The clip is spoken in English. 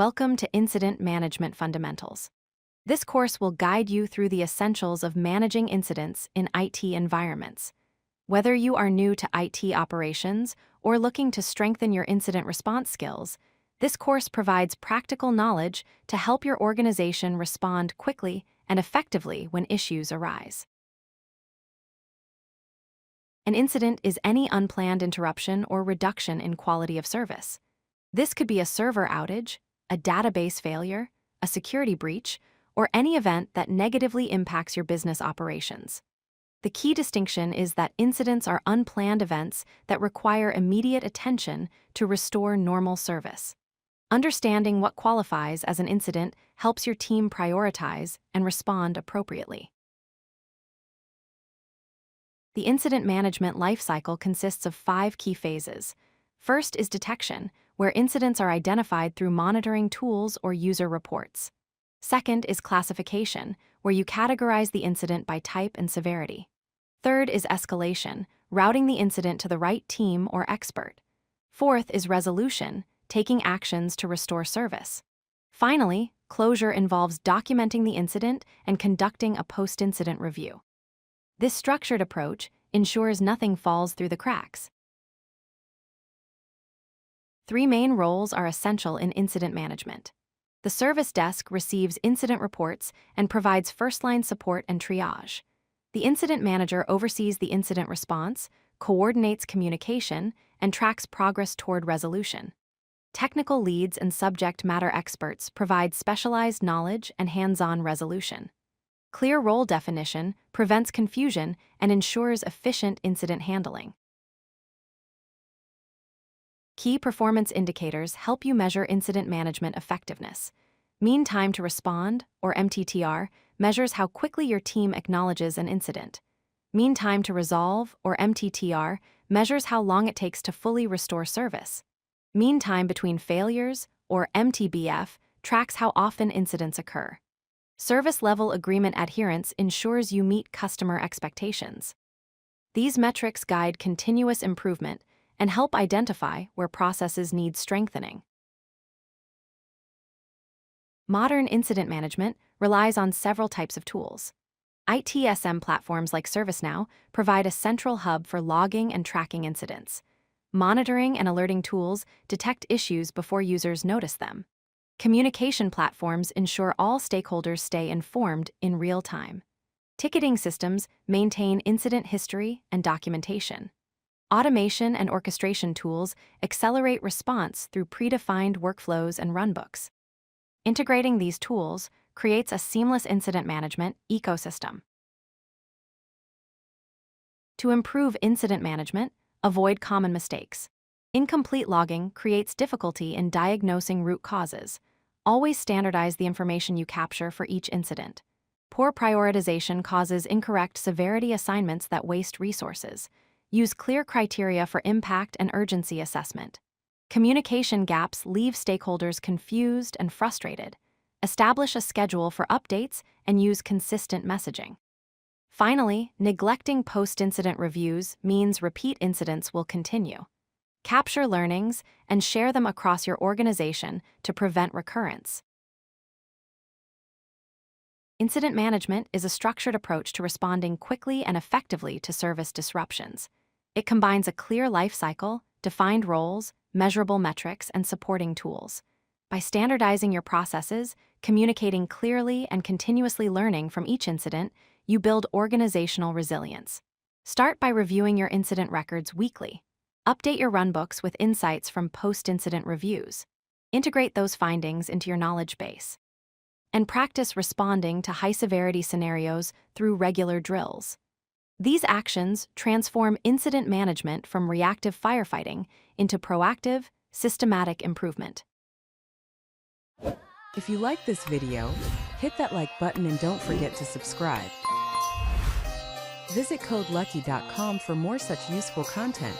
Welcome to Incident Management Fundamentals. This course will guide you through the essentials of managing incidents in IT environments. Whether you are new to IT operations or looking to strengthen your incident response skills, this course provides practical knowledge to help your organization respond quickly and effectively when issues arise. An incident is any unplanned interruption or reduction in quality of service. This could be a server outage, a database failure, a security breach, or any event that negatively impacts your business operations. The key distinction is that incidents are unplanned events that require immediate attention to restore normal service. Understanding what qualifies as an incident helps your team prioritize and respond appropriately. The incident management lifecycle consists of 5 key phases. First is detection, where incidents are identified through monitoring tools or user reports. Second is classification, where you categorize the incident by type and severity. Third is escalation, routing the incident to the right team or expert. Fourth is resolution, taking actions to restore service. Finally, closure involves documenting the incident and conducting a post-incident review. This structured approach ensures nothing falls through the cracks. 3 main roles are essential in incident management. The service desk receives incident reports and provides first-line support and triage. The incident manager oversees the incident response, coordinates communication, and tracks progress toward resolution. Technical leads and subject matter experts provide specialized knowledge and hands-on resolution. Clear role definition prevents confusion and ensures efficient incident handling. Key performance indicators help you measure incident management effectiveness. Mean time to respond, or MTTR, measures how quickly your team acknowledges an incident. Mean time to resolve, or MTTR, measures how long it takes to fully restore service. Mean time between failures, or MTBF, tracks how often incidents occur. Service level agreement adherence ensures you meet customer expectations. These metrics guide continuous improvement and help identify where processes need strengthening. Modern incident management relies on several types of tools. ITSM platforms like ServiceNow provide a central hub for logging and tracking incidents. Monitoring and alerting tools detect issues before users notice them. Communication platforms ensure all stakeholders stay informed in real time. Ticketing systems maintain incident history and documentation. Automation and orchestration tools accelerate response through predefined workflows and runbooks. Integrating these tools creates a seamless incident management ecosystem. To improve incident management, avoid common mistakes. Incomplete logging creates difficulty in diagnosing root causes. Always standardize the information you capture for each incident. Poor prioritization causes incorrect severity assignments that waste resources. Use clear criteria for impact and urgency assessment. Communication gaps leave stakeholders confused and frustrated. Establish a schedule for updates and use consistent messaging. Finally, neglecting post-incident reviews means repeat incidents will continue. Capture learnings and share them across your organization to prevent recurrence. Incident management is a structured approach to responding quickly and effectively to service disruptions. It combines a clear life cycle, defined roles, measurable metrics, and supporting tools. By standardizing your processes, communicating clearly, and continuously learning from each incident, you build organizational resilience. Start by reviewing your incident records weekly. Update your runbooks with insights from post-incident reviews. Integrate those findings into your knowledge base. And practice responding to high-severity scenarios through regular drills. These actions transform incident management from reactive firefighting into proactive, systematic improvement. If you like this video, hit that like button and don't forget to subscribe. Visit codelucky.com for more such useful content.